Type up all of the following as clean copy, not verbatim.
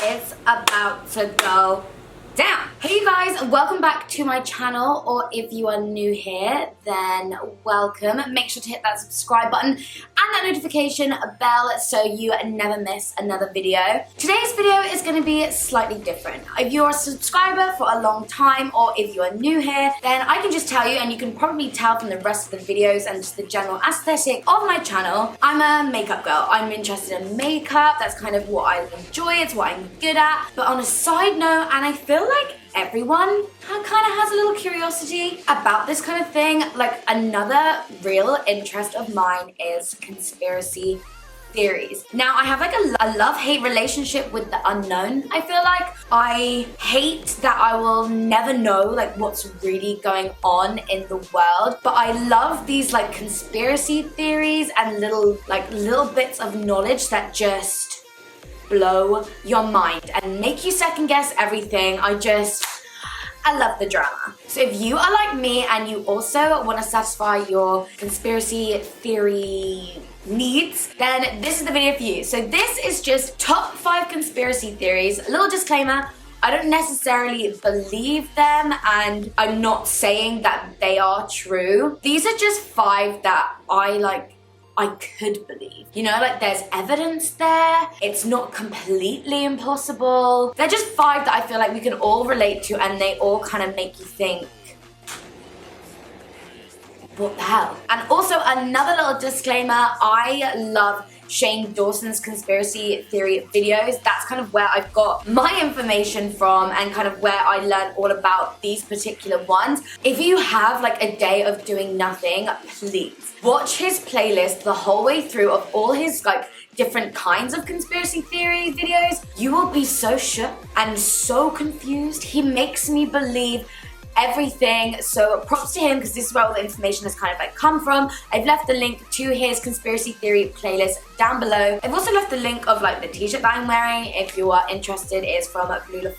It's about to go down. Hey you guys, welcome back to my channel, or if you are new here, then welcome. Make sure to hit that subscribe button and that notification bell so you never miss another video. Today's video is going to be slightly different. If you're a subscriber for a long time, or if you are new here, then I can just tell you, and you can probably tell from the rest of the videos and just the general aesthetic of my channel, I'm a makeup girl. I'm interested in makeup. That's kind of what I enjoy. It's what I'm good at. But on a side note, and I feel like everyone kind of has a little curiosity about this kind of thing. Like, another real interest of mine is conspiracy theories. Now, I have like a love-hate relationship with the unknown. I feel like I hate that I will never know like what's really going on in the world, but I love these like conspiracy theories and little bits of knowledge that just blow your mind and make you second guess everything. I love the drama. So if you are like me and you also want to satisfy your conspiracy theory needs, then this is the video for you. So this is just top 5 conspiracy theories. A little disclaimer, I don't necessarily believe them, and I'm not saying that they are true. These are just 5 that I could believe. You know, like there's evidence there. It's not completely impossible. They're just 5 that I feel like we can all relate to, and they all kind of make you think, what the hell? And also another little disclaimer, I love Shane Dawson's conspiracy theory videos. That's kind of where I've got my information from and kind of where I learned all about these particular ones. If you have like a day of doing nothing, please watch his playlist the whole way through of all his like different kinds of conspiracy theory videos. You will be so shook and so confused. He makes me believe everything. So props to him, because this is where all the information has kind of like come from. I've left the link to his conspiracy theory playlist down below. I've also left the link of like the t-shirt that I'm wearing if you are interested. It's from VELOUR.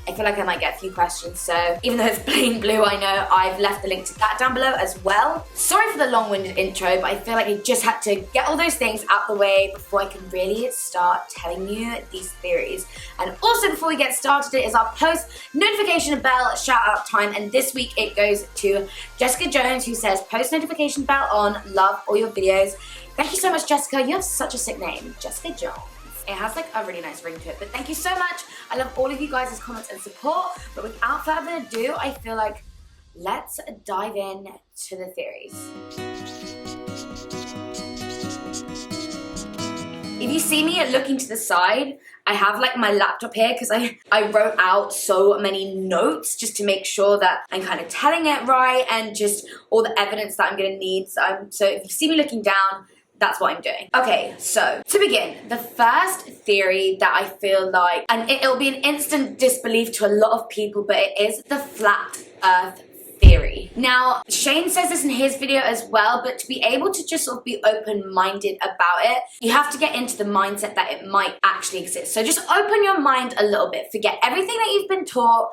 I feel like I might get a few questions, so even though it's plain blue, I know I've left the link to that down below as well. Sorry for the long-winded intro, but I feel like I just had to get all those things out the way before I can really start telling you these theories. And also, before we get started, it is our post notification bell shout out time. And this week it goes to Jessica Jones, who says, post notification bell on, love all your videos. Thank you so much, Jessica. You have such a sick name, Jessica Jones. It has like a really nice ring to it, but thank you so much. I love all of you guys' comments and support. But without further ado, I feel like let's dive in to the theories. If you see me looking to the side, I have like my laptop here because I wrote out so many notes just to make sure that I'm kind of telling it right and just all the evidence that I'm going to need. So if you see me looking down, that's what I'm doing. Okay, so to begin, the first theory that I feel like, and it'll be an instant disbelief to a lot of people, but it is the flat earth theory. Now, Shane says this in his video as well, but to be able to just sort of be open-minded about it, you have to get into the mindset that it might actually exist. So just open your mind a little bit. Forget everything that you've been taught.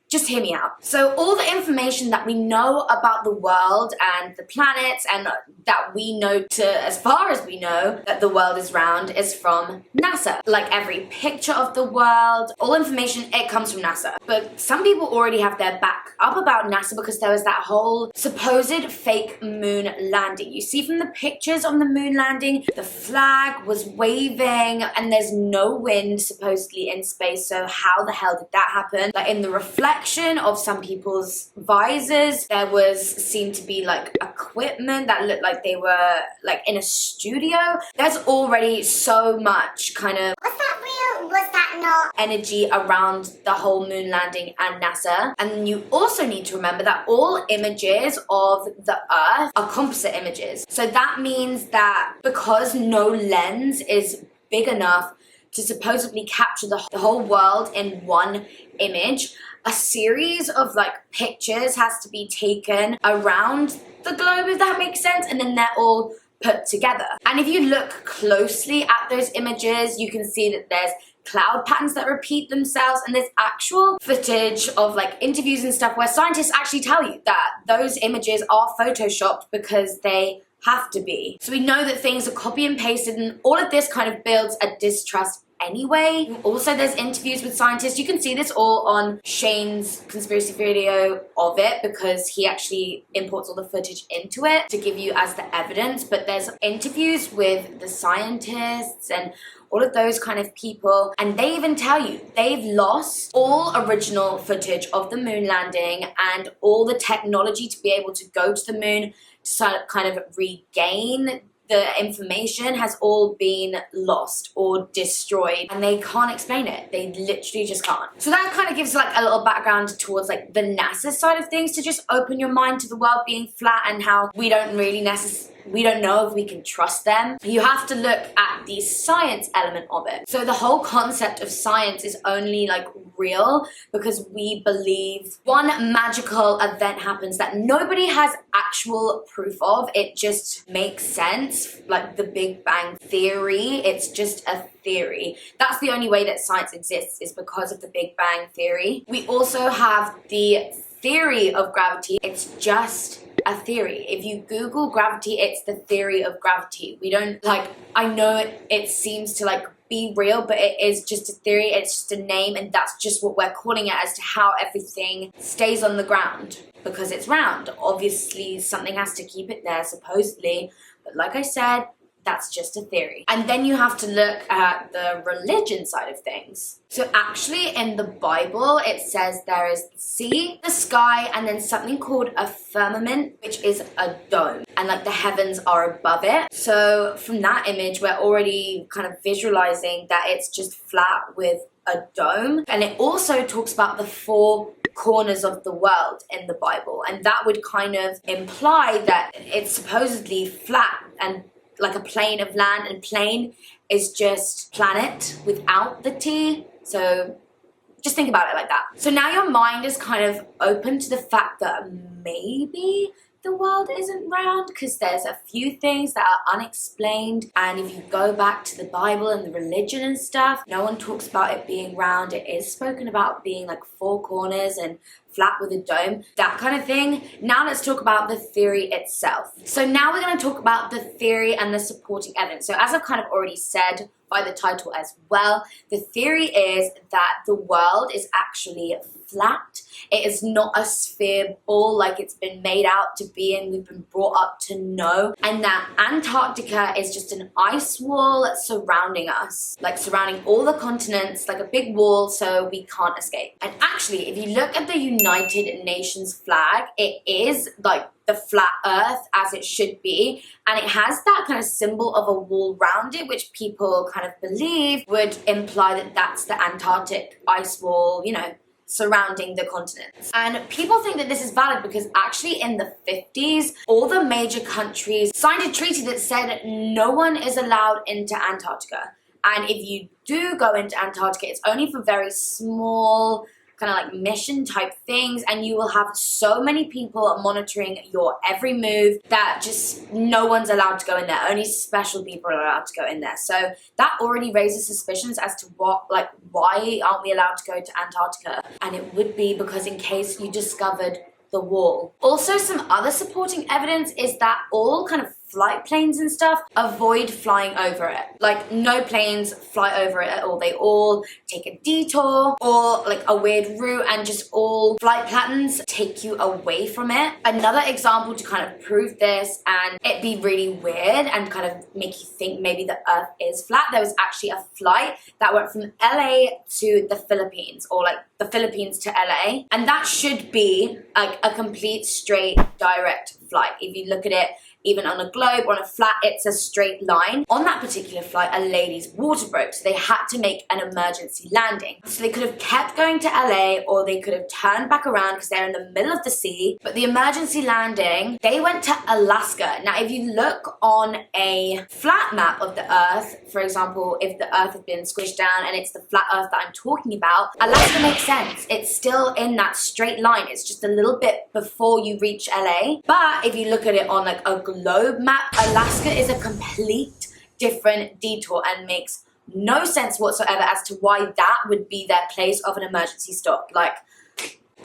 Just hear me out. So all the information that we know about the world and the planets, and that we know as far as we know that the world is round, is from NASA. Like every picture of the world, all information, it comes from NASA. But some people already have their back up about NASA because there was that whole supposed fake moon landing. You see from the pictures on the moon landing, the flag was waving and there's no wind supposedly in space. So how the hell did that happen? Like in the reflection of some people's visors, there seemed to be like equipment that looked like they were like in a studio. There's already so much kind of, was that real? Was that not? Energy around the whole moon landing and NASA. And you also need to remember that all images of the Earth are composite images. So that means that because no lens is big enough to supposedly capture the whole world in one image, a series of like pictures has to be taken around the globe, if that makes sense, and then they're all put together. And if you look closely at those images, you can see that there's cloud patterns that repeat themselves, and there's actual footage of like interviews and stuff where scientists actually tell you that those images are photoshopped because they have to be. So we know that things are copy and pasted, and all of this kind of builds a distrust anyway. Also, there's interviews with scientists. You can see this all on Shane's conspiracy video of it, because he actually imports all the footage into it to give you as the evidence. But there's interviews with the scientists and all of those kind of people, and they even tell you they've lost all original footage of the moon landing and all the technology to be able to go to the moon to kind of regain the information has all been lost or destroyed, and they can't explain it. They literally just can't. So that kind of gives like a little background towards like the NASA side of things, to just open your mind to the world being flat and how we don't know if we can trust them. You have to look at the science element of it. So the whole concept of science is only like real because we believe one magical event happens that nobody has actual proof of. It just makes sense, like the Big Bang Theory. It's just a theory. That's the only way that science exists, is because of the Big Bang Theory. We also have the theory of gravity. It's just a theory. If you Google gravity, it's the theory of gravity. We don't like, I know it seems to like be real, but it is just a theory. It's just a name, and that's just what we're calling it as to how everything stays on the ground, because it's round. Obviously something has to keep it there supposedly, but like I said, that's just a theory. And then you have to look at the religion side of things. So actually in the Bible, it says there is the sea, the sky, and then something called a firmament, which is a dome. And like the heavens are above it. So from that image, we're already kind of visualizing that it's just flat with a dome. And it also talks about the four corners of the world in the Bible. And that would kind of imply that it's supposedly flat and like a plane of land, and plane is just planet without the T. So just think about it like that. So now your mind is kind of open to the fact that maybe the world isn't round, because there's a few things that are unexplained. And if you go back to the Bible and the religion and stuff, no one talks about it being round. It is spoken about being like four corners and flat with a dome, that kind of thing. Now let's talk about the theory itself. So now we're going to talk about the theory and the supporting evidence. So as I've kind of already said by the title as well, the theory is that the world is actually flat. It is not a sphere ball like it's been made out to be, and we've been brought up to know, and that Antarctica is just an ice wall surrounding us, like surrounding all the continents, like a big wall, so we can't escape. And actually, if you look at the United Nations flag, it is like the flat earth as it should be, and it has that kind of symbol of a wall round it, which people kind of believe would imply that that's the Antarctic ice wall, you know, surrounding the continents. And people think that this is valid because actually in the 50s, all the major countries signed a treaty that said no one is allowed into Antarctica. And if you do go into Antarctica, it's only for very small kind of like mission type things, and you will have so many people monitoring your every move that just no one's allowed to go in there. Only special people are allowed to go in there. So that already raises suspicions as to why aren't we allowed to go to Antarctica? And it would be because in case you discovered the wall. Also, some other supporting evidence is that all kind of flight planes and stuff avoid flying over it. Like no planes fly over it at all. They all take a detour or like a weird route, and just all flight patterns take you away from it. Another example to kind of prove this and it be really weird and kind of make you think maybe the earth is flat, there was actually a flight that went from LA to the Philippines, or like the Philippines to LA, and that should be like a complete straight direct flight. If you look at it even on a globe or on a flat, it's a straight line. On that particular flight, a lady's water broke, so they had to make an emergency landing. So they could have kept going to LA, or they could have turned back around because they're in the middle of the sea. But the emergency landing, they went to Alaska. Now, if you look on a flat map of the Earth, for example, if the Earth had been squished down and it's the flat Earth that I'm talking about, Alaska makes sense. It's still in that straight line. It's just a little bit before you reach LA. But if you look at it on like a globe map, Alaska is a complete different detour and makes no sense whatsoever as to why that would be their place of an emergency stop. Like,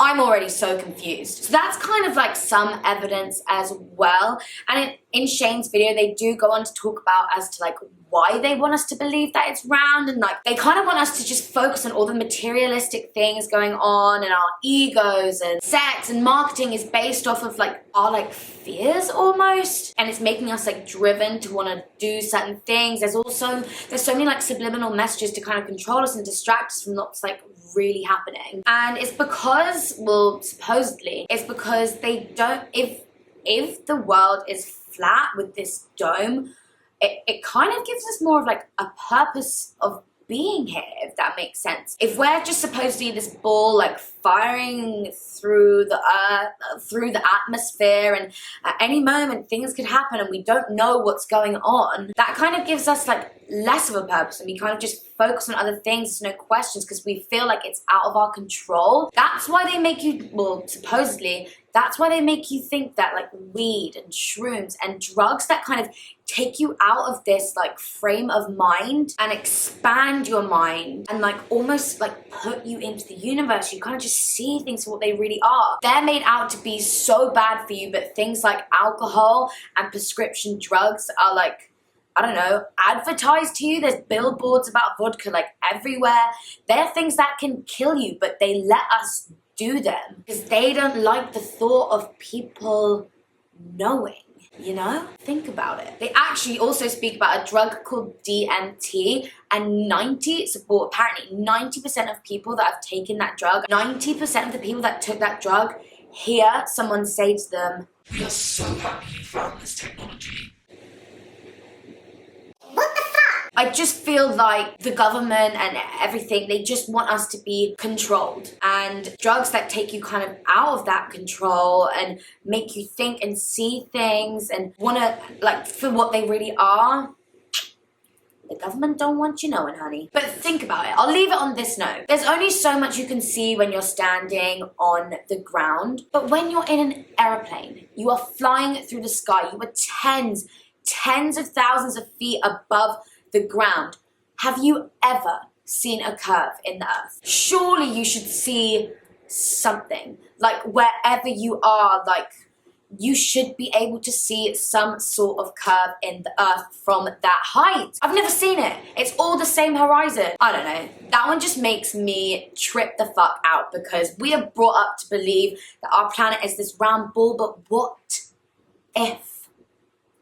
I'm already so confused. So that's kind of like some evidence as well. And in Shane's video, they do go on to talk about as to like why they want us to believe that it's round, and like they kind of want us to just focus on all the materialistic things going on and our egos, and sex and marketing is based off of like our like fears almost, and it's making us like driven to want to do certain things. There's so many like subliminal messages to kind of control us and distract us from what's like really happening. And it's because, well, supposedly it's because they don't, if the world is flat with this dome, it kind of gives us more of like a purpose of being here, if that makes sense. If we're just supposed to be this ball like firing through the earth, through the atmosphere, and at any moment things could happen and we don't know what's going on, that kind of gives us like less of a purpose, and we kind of just focus on other things, no questions, because we feel like it's out of our control. That's why they make you, well, supposedly, that's why they make you think that like weed and shrooms and drugs that kind of take you out of this like frame of mind and expand your mind and like almost like put you into the universe. You kind of just see things for what they really are. They're made out to be so bad for you, but things like alcohol and prescription drugs are like, I don't know, advertised to you. There's billboards about vodka like everywhere. They're things that can kill you, but they let us do them because they don't like the thought of people knowing, you know? Think about it. They actually also speak about a drug called DMT, and apparently 90% of people that have taken that drug, 90% of the people that took that drug hear someone say to them, "We are so happy you found this technology." I just feel like the government and everything, they just want us to be controlled. And drugs that take you kind of out of that control and make you think and see things and want to, like, for what they really are, the government don't want you knowing, honey. But think about it. I'll leave it on this note. There's only so much you can see when you're standing on the ground. But when you're in an airplane, you are flying through the sky. You are tens of thousands of feet above the ground. Have you ever seen a curve in the earth? Surely you should see something. Like wherever you are, like you should be able to see some sort of curve in the earth from that height. I've never seen it. It's all the same horizon. I don't know. That one just makes me trip the fuck out because we are brought up to believe that our planet is this round ball, but what if?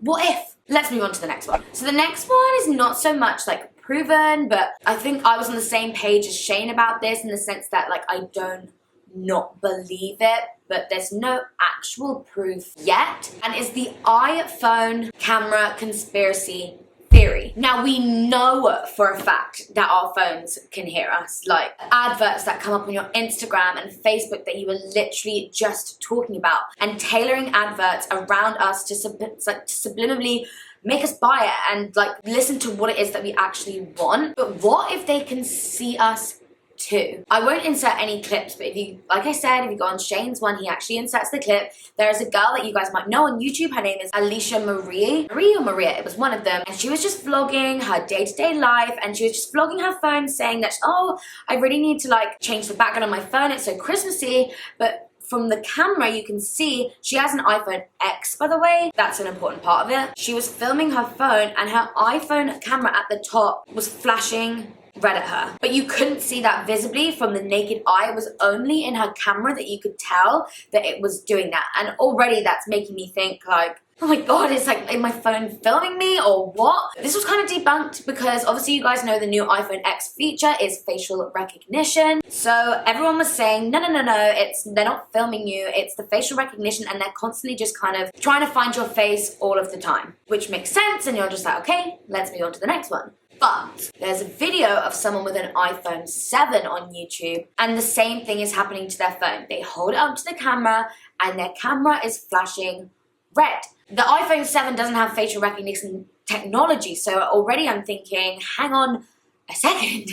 What if? Let's move on to the next one. So the next one is not so much like proven, but I think I was on the same page as Shane about this in the sense that like I don't not believe it, but there's no actual proof yet, and it's the iPhone camera conspiracy theory. Now we know for a fact that our phones can hear us, like adverts that come up on your Instagram and Facebook that you were literally just talking about, and tailoring adverts around us to subliminally make us buy it and like listen to what it is that we actually want. But what if they can see us too? I won't insert any clips, but if you, like I said, if you go on Shane's one, he actually inserts the clip. There is a girl that you guys might know on YouTube. Her name is Alicia Marie or Maria, it was one of them, and she was just vlogging her day-to-day life, and she was just vlogging her phone saying that, oh, I really need to like change the background on my phone, it's so Christmassy. But from the camera you can see she has an iPhone X, by the way. That's an important part of it. She was filming her phone and her iPhone camera at the top was flashing red at her, but you couldn't see that visibly from the naked eye. It was only in her camera that you could tell that it was doing that, and already that's making me think like, oh my god, is like my phone filming me or what? This was kind of debunked because obviously you guys know the new iPhone X feature is facial recognition. So everyone was saying, no, they're not filming you, it's the facial recognition, and they're constantly just kind of trying to find your face all of the time, which makes sense, and you're just like, okay, let's move on to the next one. But there's a video of someone with an iPhone 7 on YouTube, and the same thing is happening to their phone. They hold it up to the camera and their camera is flashing red. The iPhone 7 doesn't have facial recognition technology, so already I'm thinking, hang on a second.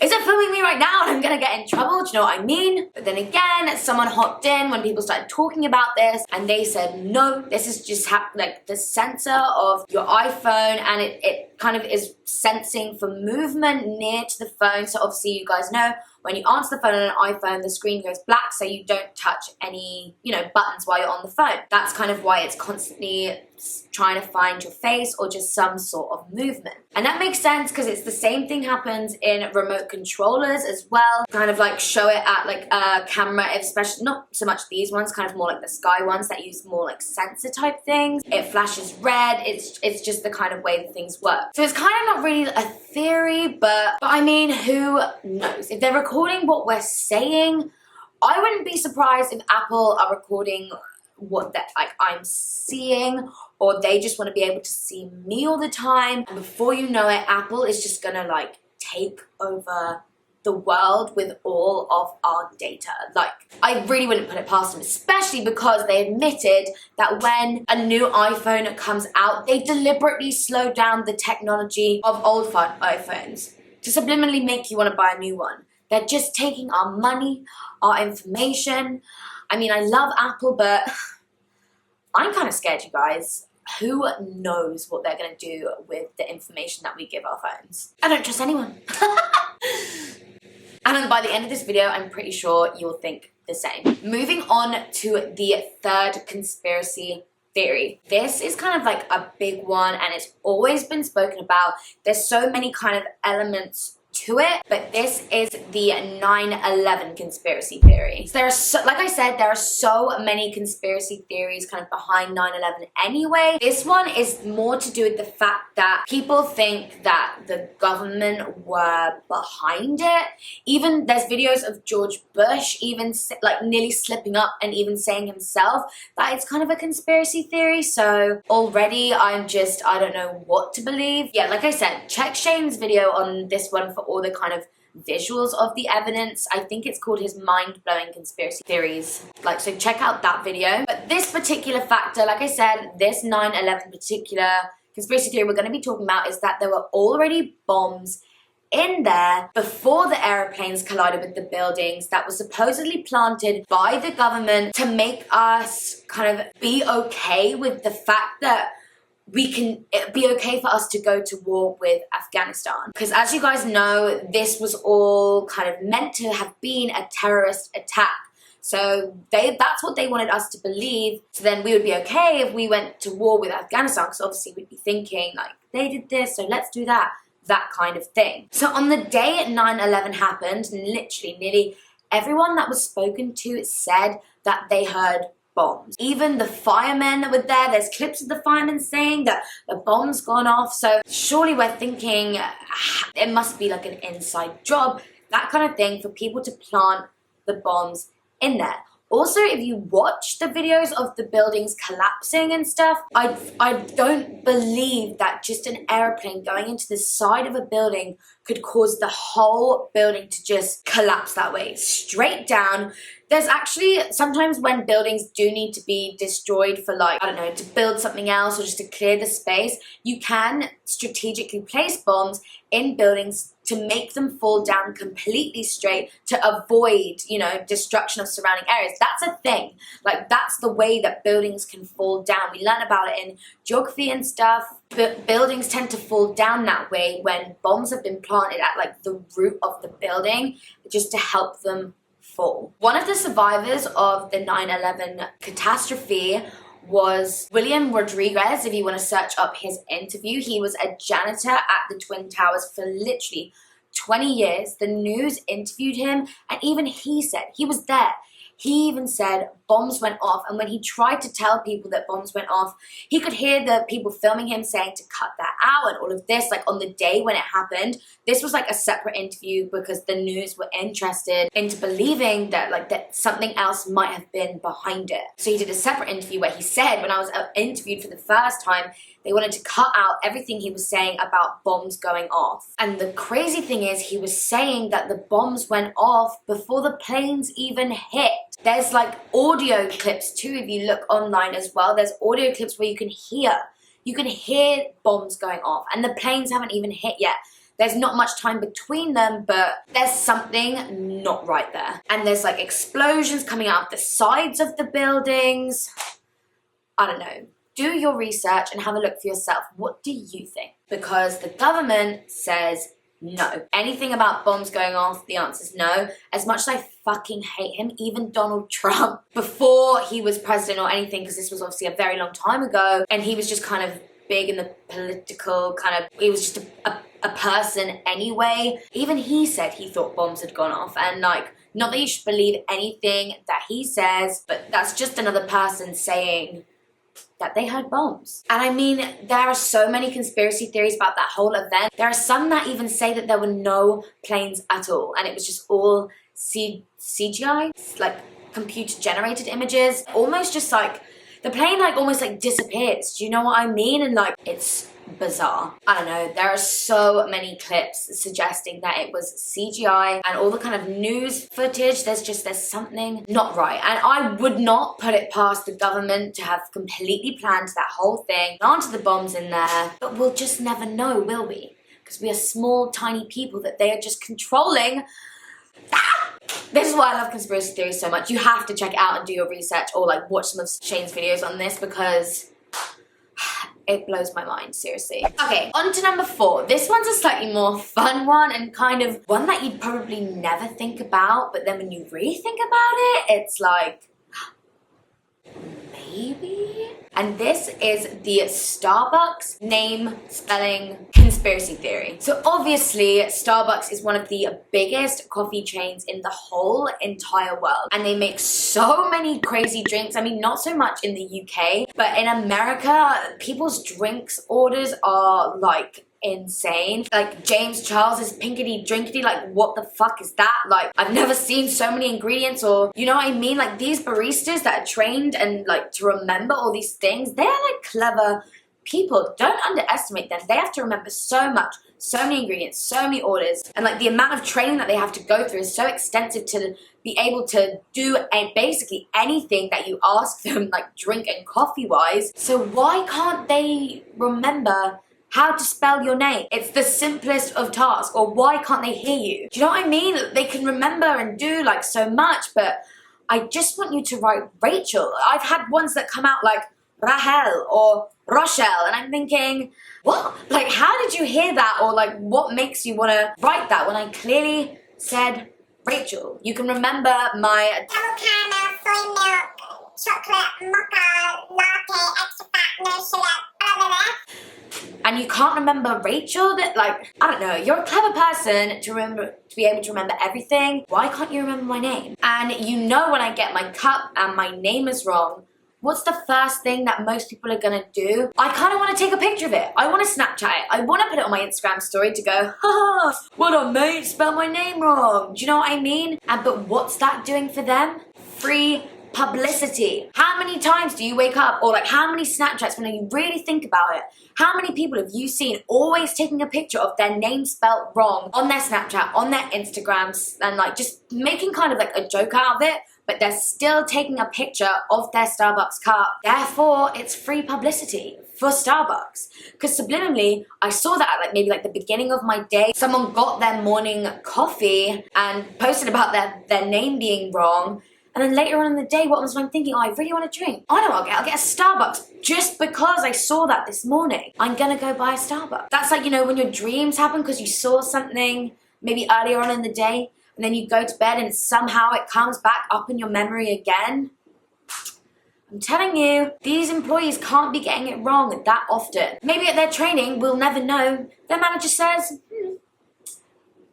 Is it filming me right now and I'm gonna get in trouble? Do you know what I mean? But then again, someone hopped in when people started talking about this and they said, no, this is just like the sensor of your iPhone, and it kind of is sensing for movement near to the phone. So obviously you guys know when you answer the phone on an iPhone, the screen goes black so you don't touch any, you know, buttons while you're on the phone. That's kind of why it's constantly trying to find your face or just some sort of movement. And that makes sense because it's the same thing happens in remote controllers as well. Kind of like show it at like a camera, especially not so much these ones, kind of more like the Sky ones that use more like sensor type things. It flashes red. It's just the kind of way that things work. So it's kind of not really a theory, but I mean, who knows? If they're recording what we're saying, I wouldn't be surprised if Apple are recording what that like I'm seeing, or they just want to be able to see me all the time. And before you know it, Apple is just gonna like take over the world with all of our data. Like, I really wouldn't put it past them, especially because they admitted that when a new iPhone comes out, they deliberately slow down the technology of old iPhones to subliminally make you want to buy a new one. They're just taking our money, our information. I mean, I love Apple, but I'm kind of scared, you guys. Who knows what they're going to do with the information that we give our phones? I don't trust anyone. And by the end of this video, I'm pretty sure you'll think the same. Moving on to the third conspiracy theory. This is kind of like a big one and it's always been spoken about. There's so many kind of elements to it, but this is the 9/11 conspiracy theory. So there are like I said, there are so many conspiracy theories kind of behind 9/11 anyway. This one is more to do with the fact that people think that the government were behind it. Even there's videos of George Bush even like nearly slipping up and even saying himself that it's kind of a conspiracy theory. So already I don't know what to believe. Yeah, like I said, check Shane's video on this one for all the kind of visuals of the evidence. I think it's called his mind-blowing conspiracy theories. Like, so check out that video. But this particular factor, like I said, this 9/11 particular conspiracy theory we're going to be talking about is that there were already bombs in there before the airplanes collided with the buildings that were supposedly planted by the government to make us kind of be okay with the fact that it'd be okay for us to go to war with Afghanistan. Because as you guys know, this was all kind of meant to have been a terrorist attack. So that's what they wanted us to believe. So then we would be okay if we went to war with Afghanistan, because obviously we'd be thinking like, they did this, so let's do that kind of thing. So on the day 9/11 happened, literally nearly everyone that was spoken to said that they heard bombs. Even the firemen that were there, there's clips of the firemen saying that the bomb's gone off. So surely we're thinking it must be like an inside job, that kind of thing, for people to plant the bombs in there. Also, if you watch the videos of the buildings collapsing and stuff, I don't believe that just an airplane going into the side of a building could cause the whole building to just collapse that way, straight down. There's actually sometimes when buildings do need to be destroyed for, like, I don't know, to build something else or just to clear the space, you can strategically place bombs in buildings to make them fall down completely straight to avoid, you know, destruction of surrounding areas. That's a thing. Like, that's the way that buildings can fall down. We learn about it in geography and stuff. But buildings tend to fall down that way when bombs have been planted at like the root of the building just to help them fall. One of the survivors of the 9/11 catastrophe was William Rodriguez. If you want to search up his interview, he was a janitor at the Twin Towers for literally 20 years. The news interviewed him, and even he said, he was there, he even said bombs went off, and when he tried to tell people that bombs went off, he could hear the people filming him saying to cut that out and all of this, like on the day when it happened. This was like a separate interview because the news were interested into believing that like that something else might have been behind it. So he did a separate interview where he said, when I was interviewed for the first time, they wanted to cut out everything he was saying about bombs going off. And the crazy thing is, he was saying that the bombs went off before the planes even hit. There's like audio clips too, if you look online as well. There's audio clips where you can hear bombs going off, and the planes haven't even hit yet. There's not much time between them, but there's something not right there. And there's like explosions coming out of the sides of the buildings. I don't know. Do your research and have a look for yourself. What do you think? because the government says no. Anything about bombs going off, the answer's no. As much as I fucking hate him, even Donald Trump, before he was president or anything, because this was obviously a very long time ago, and he was just kind of big in the political kind of, he was just a person anyway. Even he said he thought bombs had gone off, and like, not that you should believe anything that he says, but that's just another person saying that they heard bombs. And I mean, there are so many conspiracy theories about that whole event. There are some that even say that there were no planes at all, and it was just all CGI, like computer generated images. Almost just like, the plane like almost like disappears. Do you know what I mean? And like, it's bizarre. I don't know, there are so many clips suggesting that it was CGI, and all the kind of news footage, there's something not right. And I would not put it past the government to have completely planned that whole thing, planted the bombs in there, but we'll just never know, will we? Because we are small, tiny people that they are just controlling. This is why I love conspiracy theories so much. You have to check it out and do your research, or like watch some of Shane's videos on this, because it blows my mind, seriously. Okay, on to number 4. This one's a slightly more fun one, and kind of one that you'd probably never think about, but then when you really think about it, it's like, maybe? And this is the Starbucks name spelling conspiracy theory. So obviously, Starbucks is one of the biggest coffee chains in the whole entire world. And they make so many crazy drinks. I mean, not so much in the UK, but in America, people's drinks orders are like insane. Like James Charles's pinkety drinkety, like what the fuck is that? Like, I've never seen so many ingredients, or you know what I mean? Like these baristas that are trained and like to remember all these things, they're like clever people. Don't underestimate them. They have to remember so much, so many ingredients, so many orders, and like the amount of training that they have to go through is so extensive to be able to do basically anything that you ask them, like drink and coffee wise. So why can't they remember how to spell your name? It's the simplest of tasks. Or why can't they hear you? Do you know what I mean? They can remember and do like so much, but I just want you to write Rachel. I've had ones that come out like Rahel or Rochelle, and I'm thinking, what? Like, how did you hear that? Or like, what makes you want to write that when I clearly said Rachel? You can remember my double caramel, soy milk, chocolate, mocha, latte, extra fat, no sugar, blah, blah, blah. And you can't remember Rachel? That, like, I don't know, you're a clever person to be able to remember everything. Why can't you remember my name? And you know, when I get my cup and my name is wrong, what's the first thing that most people are gonna do? I kind of want to take a picture of it. I want to Snapchat it. I want to put it on my Instagram story to go, ha, what up mate, spelled my name wrong. Do you know what I mean? But what's that doing for them? Free publicity. How many times do you wake up, or like how many Snapchats, when you really think about it, how many people have you seen always taking a picture of their name spelt wrong on their Snapchat, on their Instagrams, and like just making kind of like a joke out of it, but they're still taking a picture of their Starbucks cup. Therefore, it's free publicity for Starbucks. Because subliminally, I saw that at like maybe like the beginning of my day. Someone got their morning coffee and posted about their name being wrong. And then later on in the day, what was I'm thinking? Oh, I really want a drink. I know what I'll get a Starbucks just because I saw that this morning. I'm gonna go buy a Starbucks. That's like, you know, when your dreams happen because you saw something maybe earlier on in the day, and then you go to bed and somehow it comes back up in your memory again. I'm telling you, these employees can't be getting it wrong that often. Maybe at their training, we'll never know. Their manager says,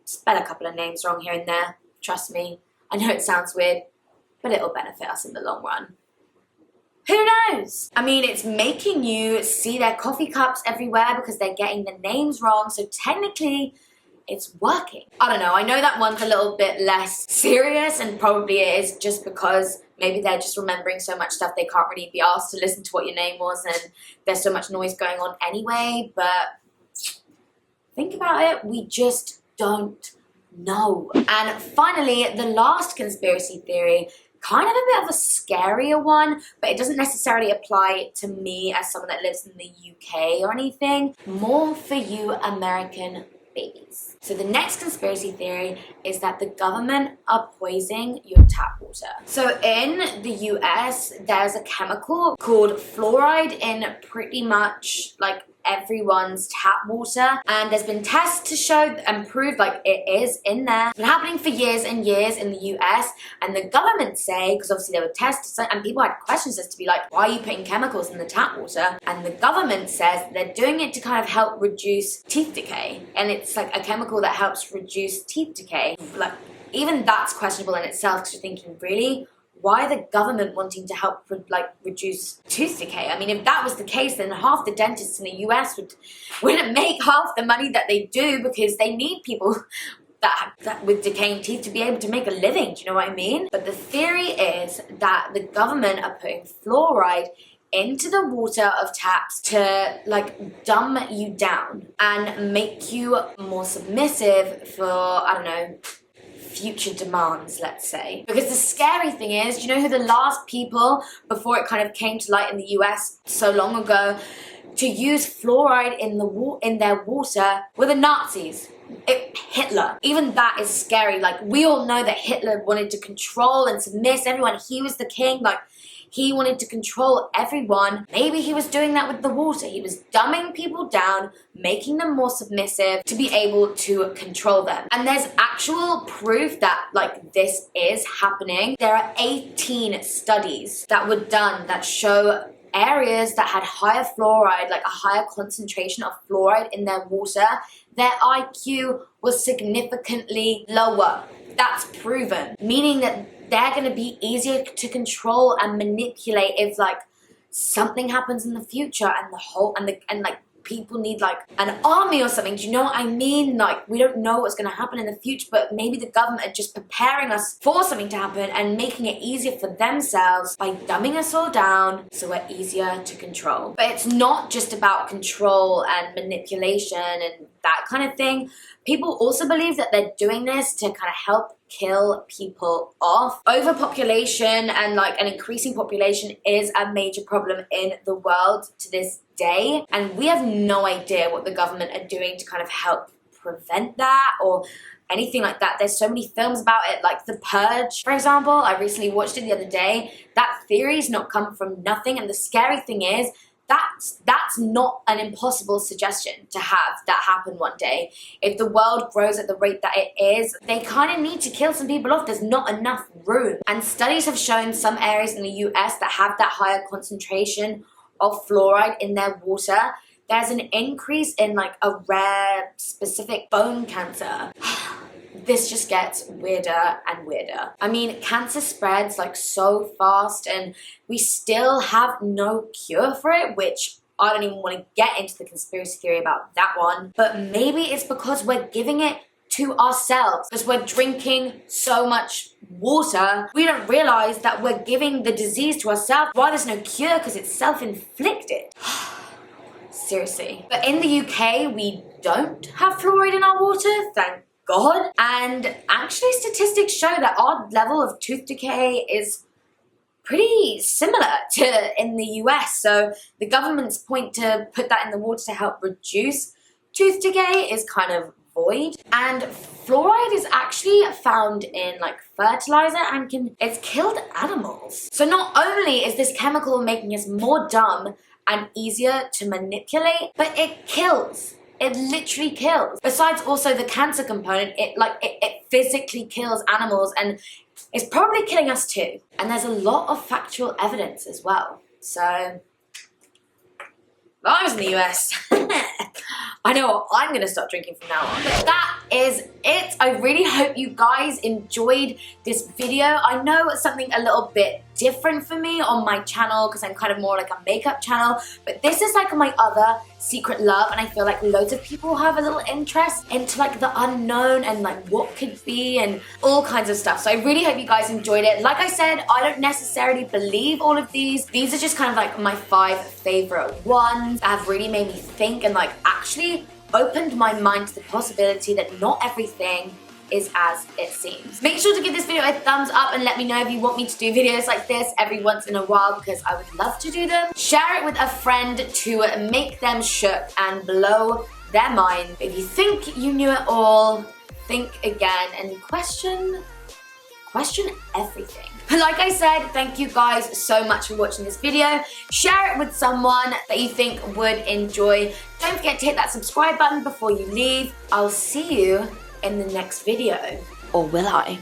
spell a couple of names wrong here and there. Trust me. I know it sounds weird, but it'll benefit us in the long run. Who knows? I mean, it's making you see their coffee cups everywhere because they're getting the names wrong, so technically, it's working. I don't know, I know that one's a little bit less serious, and probably it is just because maybe they're just remembering so much stuff they can't really be asked to listen to what your name was, and there's so much noise going on anyway, but think about it, we just don't know. And finally, the last conspiracy theory, kind of a bit of a scarier one, but it doesn't necessarily apply to me as someone that lives in the UK or anything. More for you American babies. So the next conspiracy theory is that the government are poisoning your tap water. So in the US, there's a chemical called fluoride in pretty much like everyone's tap water, and there's been tests to show and prove like it is in there. It's been happening for years and years in the US, and the government say, because obviously there were tests and people had questions as to be like, why are you putting chemicals in the tap water? And the government says they're doing it to kind of help reduce teeth decay, and it's like a chemical that helps reduce teeth decay. Like, even that's questionable in itself, because you're thinking, really? Why the government wanting to help reduce tooth decay? I mean, if that was the case, then half the dentists in the US wouldn't make half the money that they do, because they need people that with decaying teeth to be able to make a living. Do you know what I mean? But the theory is that the government are putting fluoride into the water of taps to like dumb you down and make you more submissive for, I don't know, future demands, let's say. Because the scary thing is, you know who the last people, before it kind of came to light in the US so long ago, to use fluoride in their water were the Nazis. Hitler. Even that is scary. Like, we all know that Hitler wanted to control and submiss everyone. He was the king. Like, he wanted to control everyone. Maybe he was doing that with the water. He was dumbing people down, making them more submissive to be able to control them. And there's actual proof that like this is happening. There are 18 studies that were done that show areas that had higher fluoride, like a higher concentration of fluoride in their water, their IQ was significantly lower. That's proven. Meaning that they're going to be easier to control and manipulate if like something happens in the future and like people need like an army or something. Do you know what I mean? Like, we don't know what's going to happen in the future, but maybe the government are just preparing us for something to happen and making it easier for themselves by dumbing us all down so we're easier to control. But it's not just about control and manipulation and that kind of thing. People also believe that they're doing this to kind of help kill people off. Overpopulation and like an increasing population is a major problem in the world to this day, and we have no idea what the government are doing to kind of help prevent that or anything like that. There's so many films about it, like The Purge, for example. I recently watched it the other day. That theory's not come from nothing, and the scary thing is that's not an impossible suggestion to have that happen one day. If the world grows at the rate that it is, they kind of need to kill some people off. There's not enough room. And studies have shown some areas in the US that have that higher concentration of fluoride in their water, there's an increase in like a rare specific bone cancer. This just gets weirder and weirder. I mean, cancer spreads like so fast and we still have no cure for it, which I don't even want to get into the conspiracy theory about that one. But maybe it's because we're giving it to ourselves. Because we're drinking so much water, we don't realize that we're giving the disease to ourselves. Why there's no cure? Because it's self-inflicted. Seriously. But in the UK, we don't have fluoride in our water, thank God. And actually statistics show that our level of tooth decay is pretty similar to in the US. So the government's point to put that in the water to help reduce tooth decay is kind of void. And fluoride is actually found in like fertilizer and it's killed animals. So not only is this chemical making us more dumb and easier to manipulate, but it kills. It literally kills. Besides also the cancer component, it physically kills animals and it's probably killing us too. And there's a lot of factual evidence as well. So, if I was in the US, I know what I'm gonna start drinking from now on. But that is it. I really hope you guys enjoyed this video. I know it's something a little bit different for me on my channel because I'm kind of more like a makeup channel, but this is like my other secret love, and I feel like loads of people have a little interest into like the unknown and like what could be and all kinds of stuff. So I really hope you guys enjoyed it. Like I said, I don't necessarily believe all of these. These are just kind of like my 5 favorite ones that have really made me think and like actually opened my mind to the possibility that not everything is as it seems. Make sure to give this video a thumbs up and let me know if you want me to do videos like this every once in a while because I would love to do them. Share it with a friend to make them shook and blow their mind. If you think you knew it all, think again and question question everything. Like I said, thank you guys so much for watching this video. Share it with someone that you think would enjoy. Don't forget to hit that subscribe button before you leave. I'll see you in the next video. Or will I?